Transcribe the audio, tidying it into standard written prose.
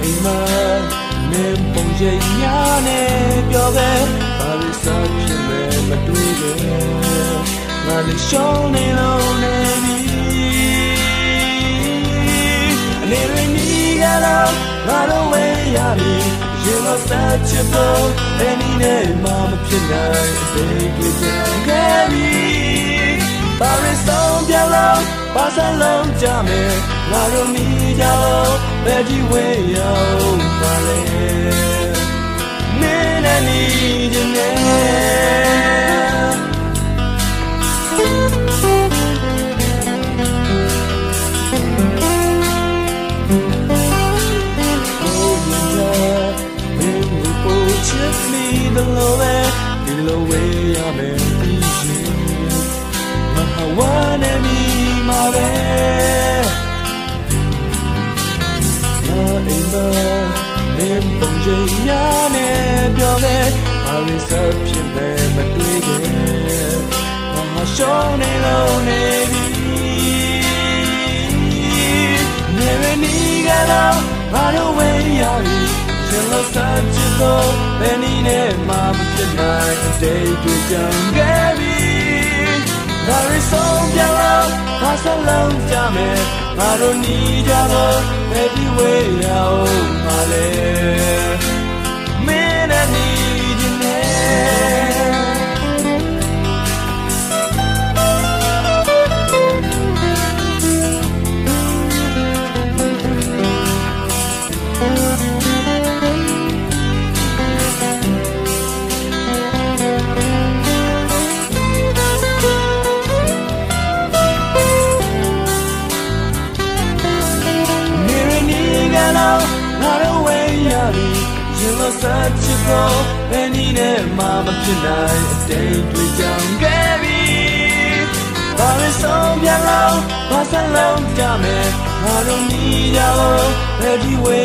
အိမ်မှာမင်းပုံရိပ်များနဲ့ပြောခဲ့ဘာလို့စားဖြစ်လဲမတွေးခဲ့ငါလည်းရှောင်းနေလို့နေပြီအနေရင်းကြီးကတော့ငါတို့ဝေးရပြီရင်တော့စားချစ်ဖို့any day မှမဖြစ်နိုင်တဲ့ကိစ္စခဲ့ပြီဘာလို့ဆုံးပြလို့ဘာစလုံးကြမယ်ငါတို့မိကြလို့ဘယ်ဒီဝေးရောက်ပါလဲမင်းနဲ့နေကြနေဒီလိုဝေးရမယ်ဒီရှင်မဟာဝနေမီမှာပဲနာအိမ်မှာမင်းပုံရိပ်များနဲ့ပြောခဲ့ဘာလို့ဆက်ဖြစ်လဲမတွေးခဲ့မရှောင်းနေလို့နေပြီနေရနီကတော့ဘာလို့ဝေးရပြီရှင်လို့ဆက်ချစ်တော့ဘယ်နည်းနဲ့မှမဖြစ်နိုင်အတိတ်တွေကြံခဲ့ပြီဒါရီဆုံးပြလို့ဘာစလုံးကြမယ်ငါတို့ညီကြတော့ဘယ်ဒီဝေးရောက်ပါလဲမင်းနဲ့ညီနေရင်လို့ဆက်ချစ်ဖို့ဘယ်နည်းနဲ့မှမဖြစ်နိုင်အတိတ်တွေကြောင့်ခဲ့ပြီဘာလို့ဆုံးပြလို့ဘာစလုံးကြမယ်ငါတို့ညီကြလို့ဘယ်ဒီဝေး